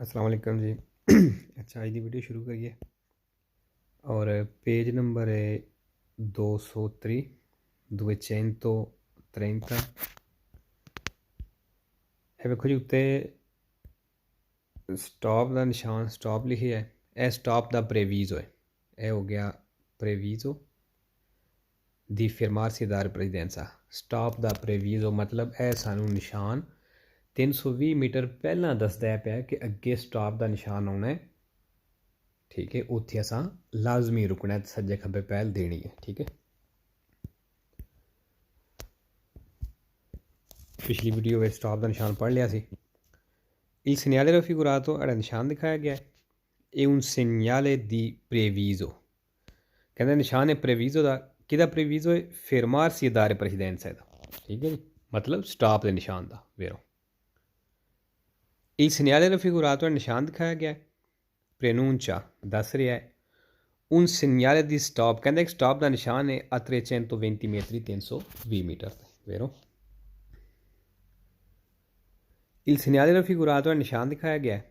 अस्सलाम वालेकुम जी। अच्छा, अज दी वीडियो शुरू करिए और पेज नंबर है 203 253। ਇਹ ਵੇਖੋ ਜੀ ਉੱਤੇ ਸਟਾਪ ਦਾ ਨਿਸ਼ਾਨ ਸਟਾਪ ਲਿਖਿਆ ਹੈ। ਇਹ ਸਟਾਪ ਦਾ ਪ੍ਰੇਵੀਜ਼ੋ ਹੈ। ਇਹ ਹੋ ਗਿਆ ਪ੍ਰੇਵੀਜ਼ੋ ਦੀ ਫਰਮਾਰਸੀ ਦਾਰ ਪ੍ਰੈਜ਼ੀਡੈਂਸਾ। ਸਟਾਪ ਦਾ ਪ੍ਰੇਵੀਜ਼ੋ ਮਤਲਬ ਇਹ ਸਾਨੂੰ ਨਿਸ਼ਾਨ 320 ਮੀਟਰ ਪਹਿਲਾਂ ਦੱਸਦਾ ਪਿਆ ਕਿ ਅੱਗੇ ਸਟਾਪ ਦਾ ਨਿਸ਼ਾਨ ਆਉਣਾ ਹੈ। ठीक है, उत्थे असां लाजमी रुकना है, सज्जे खब्बे पहल देनी है। ठीक है, पिछली वीडियो में स्टॉप का निशान पढ़ लिया सी। il segnale raffigurato era निशान दिखाया गया है। ये un segnale di previso कहते निशान है previso का किदा previso है fermarsi e dare precedenza दा। ठीक है जी, मतलब स्टॉप के निशान का वेरो। il segnale raffigurato निशान दिखाया गया है। प्रेनूंचा दस रहा है उन segnale di stop कहते स्टॉप का निशान है a 320 metri 320 मीटर वेरो। il segnale raffigurato निशान दिखाया गया है।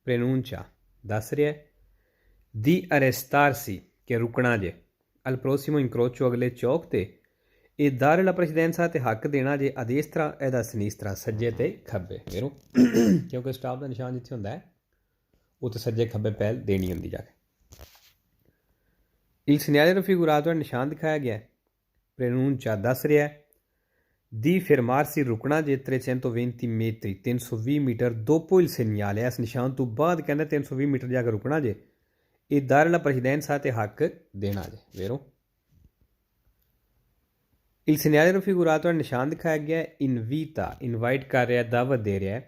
प्रेनूंचा दस रहा है di arrestarsi के रुकना जे al prossimo incrocio अगले चौक ते ये दारे ला precedenza ते हक देना जे a destra e da sinistra सज्जे ते खब्बे वेरो। क्योंकि स्टॉप का निशान जिथे होंदा है उत्थे सज्जे खब्बे पहल देनी होंदी जाके। il segnale raffigurato निशान दिखाया गया है। प्रेनूंचा दस रहा है di fermarsi रुकना जे 320 metri 320 metre dopo il segnale इस निशान तो बाद कहना 320 मीटर जाकर रुकना जे ये दारे ला precedenza ते हक देना जे वेरो। il segnale raffigurato निशान दिखाया गया है invita इनवाइट कर रहा है, दावत दे रहा है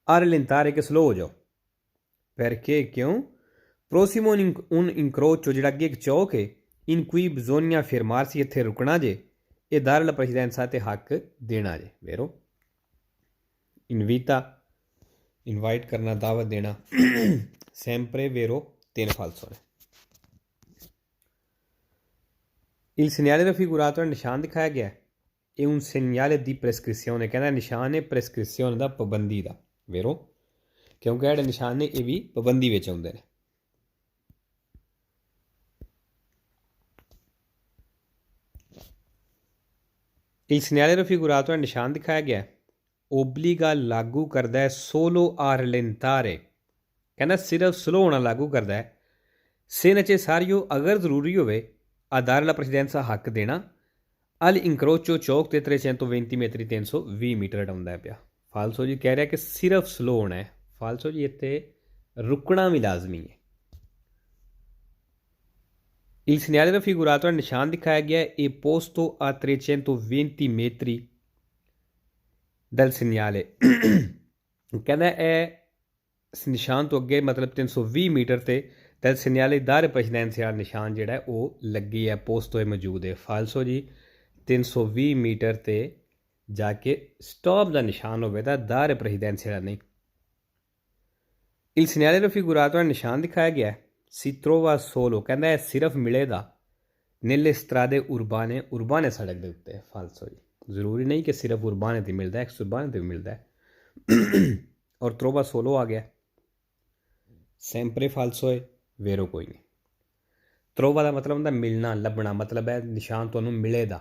a rallentare che स्लो हो जाओ। perché क्यों prossimo un incrocio जेह्ड़ा अग्गे इक चौक है in cui bisogna fermarsi इत्थे रुकना जे e dare la precedenza ते हक देना जे वेरो। invita इनवाइट करना, दावत देना। sempre vero तीन falso ने। il segnale raffigurato निशान दिखाया गया है e un segnale di prescrizione कहना निशान है prescrizione दा पाबंदी दा वेरो। क्योंकि जेह्ड़े निशान ने ये भी पाबंदी बिच आउंदे ने। il segnale raffigurato निशान दिखाया गया है ओब्लिगा लागू करदा है सोलो आ रलेंतारे कहना सिर्फ स्लो होना लागू करदा है से नचे सारियो अगर जरूरी होवे आधार ला precedenza हक देना अल इंक्रोचो चौक ते 320 metri 320 मीटर हटाउंदा है पिया। फालसो जी कह रहा है कि सिर्फ स्लो होना है। फालसो जी इत्थे रुकना भी लाजमी है। il segnale raffigurato निशान दिखाया गया है e posto a 320 metri dal segnale कहना है निशान तो अगे मतलब 320 मीटर ते dal segnale dare precedenza वाला निशान जेड़ा है वो लगी है पोस्तो मौजूद है। फालसो जी 320 मीटर ते जाके स्टॉप का निशान होवे दा dare precedenza वाला नहीं। il segnale raffigurato निशान दिखाया गया है si trova solo कहना है सिर्फ मिलेगा nelle strade urbane urbane सड़क दे उत्ते। फालसो जी ज़रूरी नहीं कि सिर्फ उर्बाने ते मिलता है, एक्स उर्बाने ते भी मिलता है। और trova solo आ गया sempre falso है वेरो कोई नहीं। trova का मतलब होंदा मिलना लभना, मतलब है निशान तुहानू मिलेगा।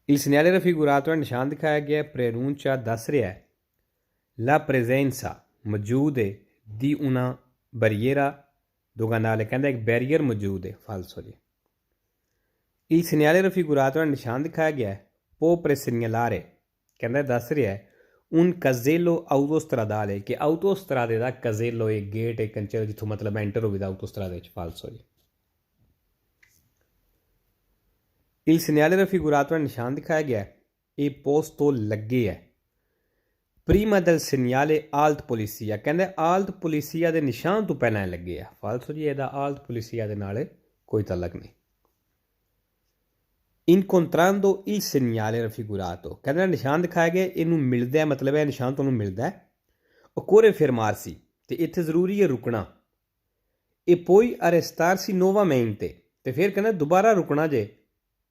il segnale raffigurato निशान दिखाया गया प्रेनूंचा दस रहा है la presenza मौजूद है di una barriera doganale कहता एक बैरियर मौजूद है। फालसो जी il segnale raffigurato निशान दिखाया गया है può segnalare कहता दस रहा है un casello autostradale कि autostrade दा casello एक गेट एक कंचे जिथों मतलब एंटर होगी autostrade च। फालसो जी il segnale raffigurato निशान दिखाया गया है ये posto लगे है prima del segnale alt polizia कहते alt polizia दे निशान तो पहला लगे है। फालसो जी ਇਹਦਾ alt polizia दे नाल कोई तलक नहीं। incontrando il segnale raffigurato कहते निशान दिखाया गया इनू मिलदा है, मतलब है निशान तुहानू मिलदा है occorre fermarsi ते इत्थे जरूरी है रुकना e poi arrestarsi nuovamente ते फिर कहना दोबारा रुकना जे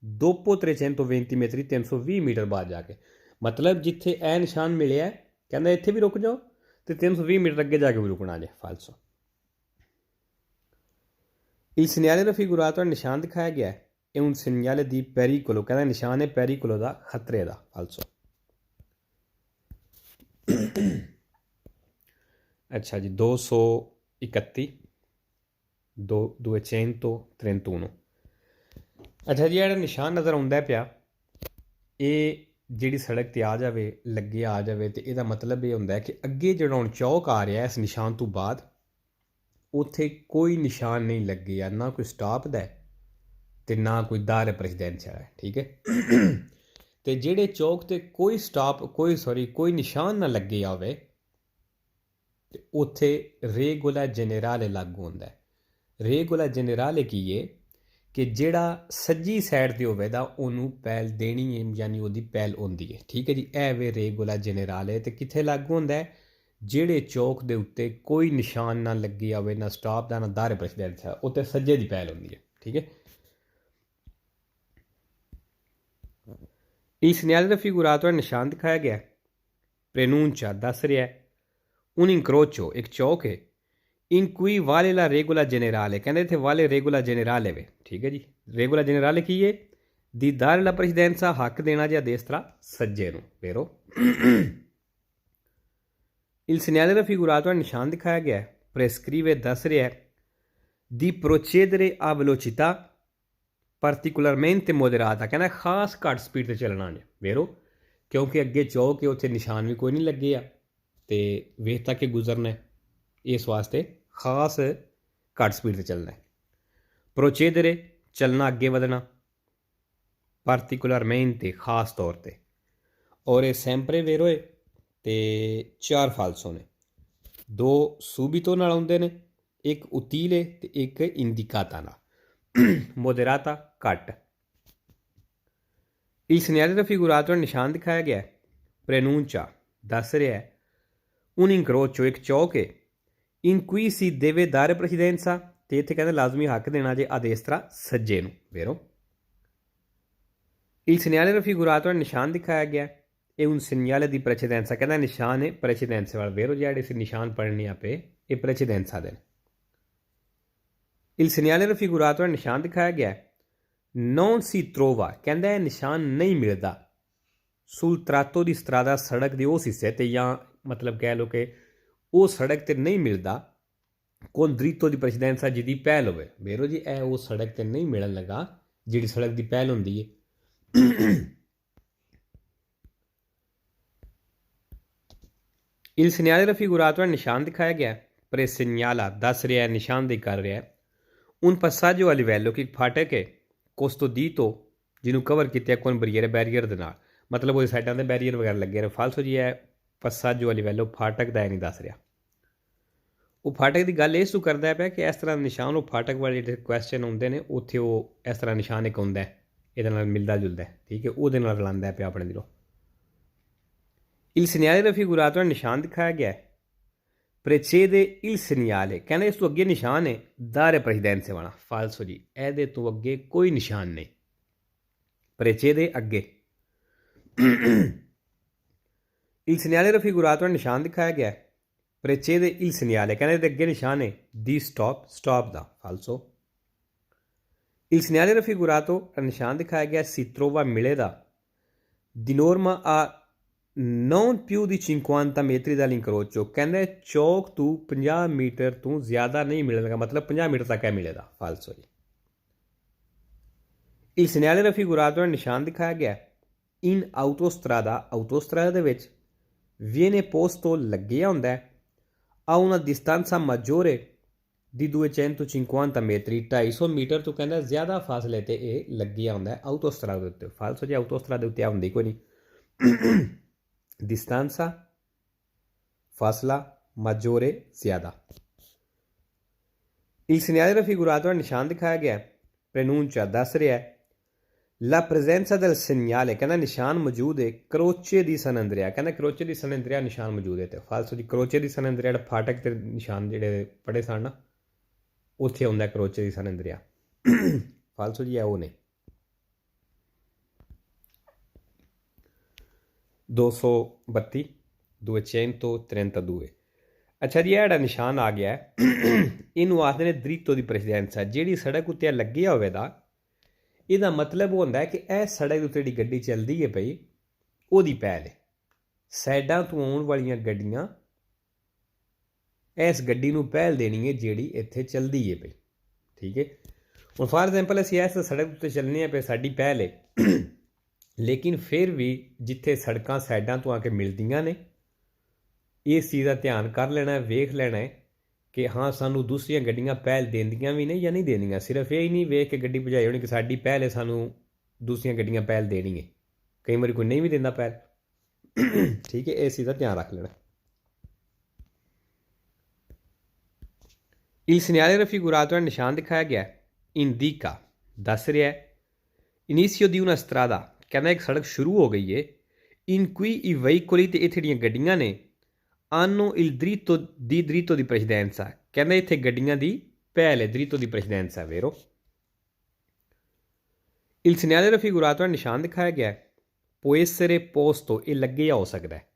dopo 320 metri 320 मीटर बाद जाके। मतलब जिथे ए निशान मिले कहना इत्थे भी रुक जाओ तो 320 मीटर अगे जाके भी रुकना जे फालसो। Il segnale raffigurato nel निशान दिखाया गया è un segnale di pericolo, कहना निशान है pericolo दा, खतरे दा, फालसो। अच्छा जी, 231 231। अच्छा जी, ਜਿਹੜਾ ਨਿਸ਼ਾਨ ਨਜ਼ਰ ਆਉਂਦਾ ਪਿਆ ਇਹ ਜਿਹੜੀ ਸੜਕ ਤੇ ਆ ਜਾਵੇ, ਲੱਗੇ ਆ ਜਾਵੇ, ਤੇ ਇਹਦਾ ਮਤਲਬ ਇਹ ਹੁੰਦਾ ਕਿ ਅੱਗੇ ਜਿਹੜਾ ਹੁਣ ਚੌਕ ਆ ਰਿਹਾ ਇਸ ਨਿਸ਼ਾਨ ਤੋਂ ਬਾਅਦ ਉੱਥੇ ਕੋਈ ਨਿਸ਼ਾਨ ਨਹੀਂ ਲੱਗੇ ਆ, ਨਾ ਕੋਈ ਸਟਾਪ ਦਾ ਤੇ ਨਾ ਕੋਈ ਦਾਰ ਪ੍ਰੈਜ਼ੀਡੈਂਸ਼ੀਅਲ ਹੈ, ਠੀਕ ਹੈ। ਤੇ ਜਿਹੜੇ ਚੌਕ ਤੇ ਕੋਈ ਸਟਾਪ ਕੋਈ ਨਿਸ਼ਾਨ ਨਾ ਲੱਗੇ ਆਵੇ ਤੇ ਉੱਥੇ ਰੇਗੂਲਾ ਜਨਰਲੇ ਲਾਗੂ ਹੁੰਦਾ ਹੈ। ਰੇਗੂਲਾ ਜਨਰਲੇ ਕੀ ਹੈ ਕਿ ਜਿਹੜਾ ਸੱਜੀ ਸਾਈਡ ਤੇ ਹੋਵੇਗਾ ਉਹਨੂੰ ਪਹਿਲ ਦੇਣੀ ਹੈ, ਯਾਨੀ ਉਹਦੀ ਪਹਿਲ ਹੁੰਦੀ ਹੈ, ਠੀਕ ਹੈ ਜੀ। ਇਹ ਵੇ ਰੇਗੂਲਾ ਜਨਰਲੇ। ਤੇ ਕਿੱਥੇ ਲਾਗੂ ਹੁੰਦਾ ਹੈ? ਜਿਹੜੇ ਚੌਕ ਦੇ ਉੱਤੇ ਕੋਈ ਨਿਸ਼ਾਨ ਨਾ ਲੱਗੇ ਆਵੇ, ਨਾ ਸਟਾਪ ਦਾ, ਨਾ ਦਾਰੇ ਪ੍ਰੈਜ਼ੀਡੈਂਟ ਹੈ, ਉੱਤੇ ਸੱਜੇ ਦੀ ਪਹਿਲ ਹੁੰਦੀ ਹੈ, ਠੀਕ ਹੈ। Il segnale raffigurato è ਨਿਸ਼ਾਨ ਦਿਖਾਇਆ ਗਿਆ preannuncia, ਦੱਸ ਰਿਹਾ un incrocio, ਇੱਕ ਚੌਕ ਹੈ in cui vale la regola generale, ਕਹਿੰਦੇ ਇੱਥੇ ਵਾਲੇ ਰੇਗੂਲਾ ਜਨਰਲੇ ਵੇ, ਠੀਕ ਹੈ ਜੀ। ਰੇਗੂਲਾ ਜਨਰਲੇ ਕੀ ਹੈ? ਦੀ ਦਾਰੇ ਲਾ ਪ੍ਰੈਜ਼ੀਡੈਂਸਾ, ਹੱਕ ਦੇਣਾ ਜਾਂ ਦੇਸਤਰਾ ਸੱਜੇ ਨੂੰ, ਵੇਰੋ। Il segnale raffigurato ਨਿਸ਼ਾਨ ਦਿਖਾਇਆ ਗਿਆ prescrive, ਦੱਸ ਰਿਹਾ di procedere a velocità particolarmente moderata, ਕਹਿੰਦਾ ਖਾਸ ਘੱਟ ਸਪੀਡ 'ਤੇ ਚੱਲਣਾ ਜੇ, ਵੇਰੋ, ਕਿਉਂਕਿ ਅੱਗੇ ਚੌਕ ਹੈ, ਉੱਥੇ ਨਿਸ਼ਾਨ ਵੀ ਕੋਈ ਨਹੀਂ ਲੱਗੇ ਆ ਤੇ ਵੇਖ ਤੱਕ ਕੇ ਗੁਜ਼ਰਨਾ, ਇਸ ਵਾਸਤੇ ਖਾਸ ਘੱਟ ਸਪੀਡ 'ਤੇ ਚੱਲਣਾ ਹੈ। ਪ੍ਰੋਚੇਦਰੇ, ਚੱਲਣਾ, ਅੱਗੇ ਵਧਣਾ, ਪਾਰਟੀਕੂਲਰਮੈਂਟੇ, ਖਾਸ ਤੌਰ 'ਤੇ, ਔਰ ਇਹ ਸੈਂਪਰੇ ਵੇਰੋ ਹੈ ਤੇ 4 ਫਾਲਸੋ ਨੇ, 2 ਸੂਬੀਤੋ ਨਾਲ ਆਉਂਦੇ ਨੇ, ਇੱਕ ਉਤੀਲੇ ਤੇ ਇੱਕ ਇੰਡੀਕਾਤਾ ਨਾਲ। ਮੋਦਰਾਤਾ, ਘੱਟ। Il segnale raffigurato ਨਿਸ਼ਾਨ ਦਿਖਾਇਆ ਗਿਆ preannuncia, ਦੱਸ ਰਿਹਾ un incrocio, ਇੱਕ ਚੌਕ ਹੈ in cui si deve dare precedenza, ਤੇ ਇੱਥੇ ਕਹਿੰਦੇ ਲਾਜ਼ਮੀ ਹੱਕ ਦੇਣਾ ਜੇ ਅਦੇਸਤਰਾ ਸੱਜੇ ਨੂੰ, ਵੇਰੋ। Il segnale raffigurato ਨਿਸ਼ਾਨ ਦਿਖਾਇਆ ਗਿਆ ਇਹ un segnale di precedenza, ਕਹਿੰਦਾ ਨਿਸ਼ਾਨ ਹੈ precedenza ਵਾਲਾ, ਵੇਰੋ। ਜਿਹੜੇ ਅਸੀਂ ਨਿਸ਼ਾਨ ਪੜ੍ਹਨੇ ਆਪੇ ਇਹ precedenza ਦੇ। Il segnale raffigurato ਨਿਸ਼ਾਨ ਦਿਖਾਇਆ ਗਿਆ non si trova, ਕਹਿੰਦਾ ਇਹ ਨਿਸ਼ਾਨ ਨਹੀਂ ਮਿਲਦਾ sul tratto di strada, ਸੜਕ ਦੇ ਉਸ ਹਿੱਸੇ ਤੇ, ਜਾਂ ਮਤਲਬ ਕਹਿ ਲਓ ਕਿ ਉਹ ਸੜਕ ਤੇ ਨਹੀਂ ਮਿਲਦਾ con dritto di precedenza, ਜਿਹਦੀ ਪਹਿਲ ਹੋਵੇ, ਵੇਰੋ ਜੀ। ਇਹ ਉਹ ਸੜਕ ਤੇ ਨਹੀਂ ਮਿਲਣ ਲੱਗਾ ਜਿਹੜੀ ਸੜਕ ਦੀ ਪਹਿਲ ਹੁੰਦੀ ਹੈ। Il segnale raffigurato ਨਿਸ਼ਾਨ ਦਿਖਾਇਆ ਗਿਆ presegnala, ਦੱਸ ਰਿਹਾ, ਨਿਸ਼ਾਨਦੇਹੀ ਕਰ ਰਿਹਾ un passaggio a livello, ਕਿ ਫਾਟਕ ਹੈ custodito, ਜਿਹਨੂੰ ਕਵਰ ਕੀਤਾ ਕੋਈ ਬੈਰੀਅਰ ਦੇ ਨਾਲ, ਮਤਲਬ ਉਹਦੀ ਸਾਈਡਾਂ 'ਤੇ ਬੈਰੀਅਰ ਵਗੈਰਾ ਲੱਗੇ ਨੇ, ਫਾਲਸੋ ਜੀ। ਹੈ passaggio a livello, ਫਾਟਕ ਦਾ ਇਹ ਨਹੀਂ ਦੱਸ ਰਿਹਾ। ਉਹ ਫਾਟਕ ਦੀ ਗੱਲ ਇਸ ਤੋਂ ਕਰਦਾ ਪਿਆ ਕਿ ਇਸ ਤਰ੍ਹਾਂ ਦੇ ਨਿਸ਼ਾਨ ਉਹ ਫਾਟਕ ਵਾਲੇ ਜਿਹੜੇ ਕੁਐਸਚਨ ਹੁੰਦੇ ਨੇ ਉੱਥੇ ਉਹ ਇਸ ਤਰ੍ਹਾਂ ਨਿਸ਼ਾਨ ਇੱਕ ਹੁੰਦਾ ਇਹਦੇ ਨਾਲ ਮਿਲਦਾ ਜੁਲਦਾ, ਠੀਕ ਹੈ, ਉਹਦੇ ਨਾਲ ਰਲਾਉਂਦਾ ਪਿਆ ਆਪਣੇ ਦਿਲੋਂ। Il segnale raffigurato ਨਿਸ਼ਾਨ ਦਿਖਾਇਆ ਗਿਆ precede il segnale, ਕਹਿੰਦੇ ਇਸ ਤੋਂ ਅੱਗੇ ਨਿਸ਼ਾਨ ਹੈ ਦਾਰੇ ਪ੍ਰੈਜ਼ੀਡੈਂਸੇ ਵਾਲਾ, ਫਾਲਸੋ ਜੀ। ਇਹਦੇ ਤੋਂ ਅੱਗੇ ਕੋਈ ਨਿਸ਼ਾਨ ਨਹੀਂ, precede ਅੱਗੇ। il segnale raffigurato ਨਿਸ਼ਾਨ ਦਿਖਾਇਆ ਗਿਆ precede il segnale, ਕਹਿੰਦੇ ਇਹਦੇ ਅੱਗੇ ਨਿਸ਼ਾਨ ਹੈ ਦੀ ਸਟਾਪ ਦਾ, ਫਾਲਸੋ। il segnale raffigurato ਨਿਸ਼ਾਨ ਦਿਖਾਇਆ ਗਿਆ si trova, ਮਿਲੇਗਾ di norma a non più di 50 metri dall'incrocio, ਕਹਿੰਦੇ ਚੌਕ ਤੋਂ 50 ਮੀਟਰ ਤੋਂ ਜ਼ਿਆਦਾ ਨਹੀਂ ਮਿਲੇਗਾ, ਮਤਲਬ 50 ਮੀਟਰ ਤੱਕ ਇਹ ਮਿਲੇਗਾ, ਫਾਲਸੋ ਜੀ। il segnale raffigurato ਨਿਸ਼ਾਨ ਦਿਖਾਇਆ ਗਿਆ in autostrada ਦੇ ਵਿੱਚ viene posto ਲੱਗਿਆ ਹੁੰਦਾ a una distanza maggiore di 250 metri, 250 metre ਤੋਂ ਕਹਿੰਦਾ ਜ਼ਿਆਦਾ ਫਾਸਲੇ ਤੇ ਇਹ ਲੱਗਿਆ ਹੁੰਦਾ ਆਊਟੋਸਟਰਾਦਾ ਦੇ ਉੱਤੇ, ਫਾਲਸੋ ਜੀ। ਆਊਟੋਸਟਰਾਦਾ ਦੇ ਉੱਤੇ ਹੁੰਦੀ ਕੋਈ ਨਹੀਂ। distanza, ਫਾਸਲਾ, maggiore, ਜ਼ਿਆਦਾ। il segnale raffigurato ਨਿਸ਼ਾਨ ਦਿਖਾਇਆ ਗਿਆ preannuncia, ਦੱਸ ਰਿਹਾ la presenza del segnale, ਕਹਿੰਦਾ ਨਿਸ਼ਾਨ ਮੌਜੂਦ ਹੈ ਕਰੋਚੇ ਦੀ San Andrea, ਕਹਿੰਦਾ ਕਰੋਚੇ ਦੀ San Andrea ਨਿਸ਼ਾਨ ਮੌਜੂਦ ਹੈ, ਤੇ ਫਾਲਸੋ ਜੀ। ਕਰੋਚੇ ਦੀ San Andrea ਜਿਹੜਾ ਫਾਟਕ ਤੇ ਨਿਸ਼ਾਨ ਜਿਹੜੇ ਪੜ੍ਹੇ ਸਨ ਨਾ, ਉੱਥੇ ਆਉਂਦਾ ਕਰੋਚੇ ਦੀ San Andrea, ਫਾਲਸੋ ਜੀ। ਉਹ ਨੇ 232 232। ਅੱਛਾ ਜੀ, ਇਹ ਜਿਹੜਾ ਨਿਸ਼ਾਨ ਆ ਗਿਆ ਇਹਨੂੰ ਆਖਦੇ ਨੇ ਦ੍ਰਿਤੋ ਦੀ ਪ੍ਰੈਸੀਡੈਂਸਾ। ਜਿਹੜੀ ਸੜਕ ਉੱਤੇ ਲੱਗਿਆ ਹੋਵੇ ਦਾ ਇਹਦਾ ਮਤਲਬ ਹੁੰਦਾ ਹੈ ਕਿ ਇਹ ਸੜਕ ਉੱਤੇ ਜਿਹੜੀ ਗੱਡੀ ਚੱਲਦੀ ਹੈ ਪਈ ਉਹਦੀ ਪਹਿਲ ਹੈ। ਸਾਈਡਾਂ ਤੋਂ ਆਉਣ ਵਾਲੀਆਂ ਗੱਡੀਆਂ ਇਸ ਗੱਡੀ ਨੂੰ ਪਹਿਲ ਦੇਣੀ ਹੈ ਜਿਹੜੀ ਇੱਥੇ ਚੱਲਦੀ ਹੈ ਪਈ। ਠੀਕ ਹੈ, ਹੁਣ ਫਾਰ ਐਗਜ਼ਾਮਪਲ ਅਸੀਂ ਇਸ ਸੜਕ ਉੱਤੇ ਚੱਲਣੇ ਆ ਪਏ, ਸਾਡੀ ਪਹਿਲ ਹੈ। ਲੇਕਿਨ ਫਿਰ ਵੀ ਜਿੱਥੇ ਸੜਕਾਂ ਸਾਈਡਾਂ ਤੋਂ ਆ ਕੇ ਮਿਲਦੀਆਂ ਨੇ ਇਸ ਚੀਜ਼ ਦਾ ਧਿਆਨ ਕਰ ਲੈਣਾ, ਵੇਖ ਲੈਣਾ ਹੈ ਕਿ ਹਾਂ ਸਾਨੂੰ ਦੂਸਰੀਆਂ ਗੱਡੀਆਂ ਪਹਿਲ ਦੇਂਦੀਆਂ ਵੀ ਨੇ ਜਾਂ ਨਹੀਂ ਦੇਣੀਆਂ। ਸਿਰਫ ਇਹ ਹੀ ਨਹੀਂ ਵੇਖ ਕੇ ਗੱਡੀ ਭਜਾਈ ਹੋਣੀ ਕਿ ਸਾਡੀ ਪਹਿਲ ਹੈ, ਸਾਨੂੰ ਦੂਸਰੀਆਂ ਗੱਡੀਆਂ ਪਹਿਲ ਦੇਣੀ ਹੈ। ਕਈ ਵਾਰੀ ਕੋਈ ਨਹੀਂ ਵੀ ਦਿੰਦਾ ਪਹਿਲ। ਠੀਕ ਹੈ, ਇਸ ਚੀਜ਼ ਦਾ ਧਿਆਨ ਰੱਖ ਲੈਣਾ। Il segnale raffigurato nel ਨਿਸ਼ਾਨ ਦਿਖਾਇਆ ਗਿਆ ਇੰਡੀਕਾ ਦੱਸ ਰਿਹਾ ਹੈ ਇਨੀਸ਼ੀਓ ਦੀ una strada, ਕਹਿੰਦਾ ਇੱਕ ਸੜਕ ਸ਼ੁਰੂ ਹੋ ਗਈ ਹੈ in cui i veicoli ਤੇ ਇੱਥੇ ਜਿਹੜੀਆਂ ਗੱਡੀਆਂ ਨੇ hanno il diritto di precedenza, ਕਹਿੰਦਾ ਇੱਥੇ ਗੱਡੀਆਂ ਦੀ ਪਹਿਲ ਹੈ, diritto di precedenza, vero? Il segnale raffigurato nel ਨਿਸ਼ਾਨ ਦਿਖਾਇਆ ਗਿਆ può essere posto, ਇਹ ਲੱਗੇ ਜਾਂ ਹੋ ਸਕਦਾ ਹੈ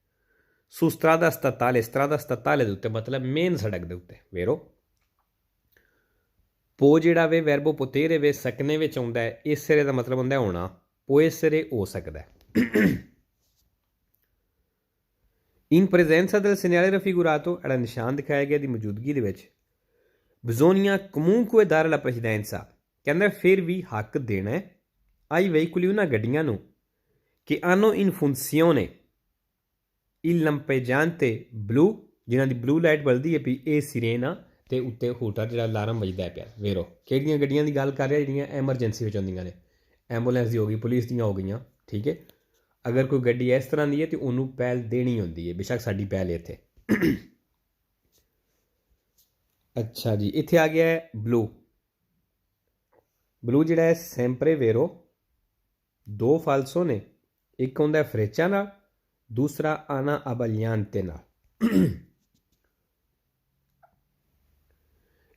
su strada statale ਦੇ ਉੱਤੇ, ਮਤਲਬ ਮੇਨ ਸੜਕ ਦੇ ਉੱਤੇ, vero? ਪੋ ਜਿਹੜਾ ਵੇ ਵੈਰਬੋ ਪੋਤੇਰੇ ਵੇ ਸਕਨੇ ਵਿੱਚ ਆਉਂਦਾ ਹੈ, ਇਸਰੇ ਦਾ ਮਤਲਬ ਹੁੰਦਾ ਹੋਣਾ, ਪੋਏਸਰੇ ਹੋ ਸਕਦਾ ਹੈ। ਇਨ ਪ੍ਰੈਜ਼ੈਂਸਾ del segnale raffigurato, ਜਿਹੜਾ ਨਿਸ਼ਾਨ ਦਿਖਾਇਆ ਗਿਆ ਦੀ ਮੌਜੂਦਗੀ ਦੇ ਵਿੱਚ bisogna comunque dare la precedenza, ਕਹਿੰਦਾ ਫਿਰ ਵੀ ਹੱਕ ਦੇਣਾ ਹੈ ai veicoli, ਉਹਨਾਂ ਗੱਡੀਆਂ ਨੂੰ che hanno in funzione il lampeggiante blu, ਜਿਨ੍ਹਾਂ ਦੀ ਬਲੂ ਲਾਈਟ ਬਲਦੀ ਹੈ ਵੀ ਇਹ ਸਿਰੇਨਾ ਅਤੇ ਉੱਤੇ ਹੂਟਰ ਜਿਹੜਾ ਅਲਾਰਮ ਵੱਜਦਾ ਪਿਆ, ਵੇਰੋ ਕਿਹੜੀਆਂ ਗੱਡੀਆਂ ਦੀ ਗੱਲ ਕਰ ਰਿਹਾ ਜਿਹੜੀਆਂ ਐਮਰਜੈਂਸੀ ਵਿੱਚ ਆਉਂਦੀਆਂ ਨੇ, ਐਂਬੂਲੈਂਸ ਦੀ ਹੋ ਗਈ, ਪੁਲਿਸ ਦੀਆਂ ਹੋ ਗਈਆਂ। ਠੀਕ ਹੈ, ਅਗਰ ਕੋਈ ਗੱਡੀ ਇਸ ਤਰ੍ਹਾਂ ਦੀ ਹੈ ਤਾਂ ਉਹਨੂੰ ਪਹਿਲ ਦੇਣੀ ਹੁੰਦੀ ਹੈ, ਬੇਸ਼ੱਕ ਸਾਡੀ ਪਹਿਲ ਹੈ ਇੱਥੇ। ਅੱਛਾ ਜੀ, ਇੱਥੇ ਆ ਗਿਆ ਹੈ ਬਲੂ। ਬਲੂ ਜਿਹੜਾ ਹੈ ਸੈਂਪਰੇ ਵੇਰੋ, ਦੋ ਫਾਲਸੋ ਨੇ, ਇੱਕ ਹੁੰਦਾ ਫਰੇਚਾ ਨਾਲ, ਦੂਸਰਾ ਆਨਾ ਅਬਲਿਆਂਤੇ ਨਾਲ।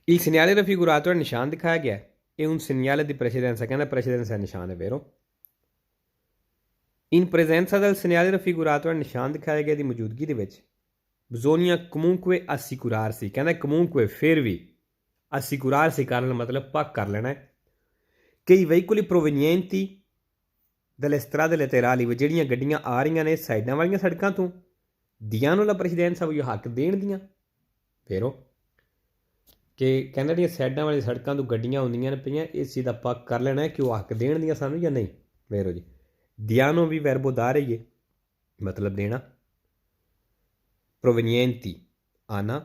Il segnale raffigurato è ਨਿਸ਼ਾਨ ਦਿਖਾਇਆ ਗਿਆ è un segnale di precedenza, ਕਹਿੰਦਾ precedenza ਹੈ ਨਿਸ਼ਾਨ ਹੈ, vero? In presenza del segnale raffigurato è ਨਿਸ਼ਾਨ ਦਿਖਾਇਆ ਗਿਆ ਦੀ ਮੌਜੂਦਗੀ ਦੇ ਵਿੱਚ bisogna comunque assicurarsi, ਕਹਿੰਦਾ comunque ਫਿਰ ਵੀ, assicurarsi ਕਰਨ ਮਤਲਬ ਪੱਕ ਕਰ ਲੈਣਾ ਹੈ che i veicoli provenienti dalle strade laterali, ਜਿਹੜੀਆਂ ਗੱਡੀਆਂ ਆ ਰਹੀਆਂ ਨੇ ਸਾਈਡਾਂ ਵਾਲੀਆਂ ਸੜਕਾਂ ਤੋਂ, diano la precedenza, ਉਹ ਹੱਕ ਦੇਣ ਦੀਆਂ, vero? ਕਿ ਕਹਿੰਦਾ ਜਿਹੜੀਆਂ ਸਾਈਡਾਂ ਵਾਲੀ ਸੜਕਾਂ ਤੋਂ ਗੱਡੀਆਂ ਆਉਂਦੀਆਂ ਨੇ ਪਈਆਂ, ਇਸ ਚੀਜ਼ ਦਾ ਪੱਕ ਕਰ ਲੈਣਾ ਹੈ ਕਿ ਉਹ ਹੱਕ ਦੇਣ ਦੀਆਂ ਸਾਨੂੰ ਜਾਂ ਨਹੀਂ, ਵੇਰੋ ਜੀ। ਦਿਆਨੋ ਵੀ ਵੈਰਬੋ ਦਾ ਰਹੀ ਹੈ, ਮਤਲਬ ਦੇਣਾ। ਪ੍ਰੋਵੀਨੀਐਂਟੀ ਆਨਾ,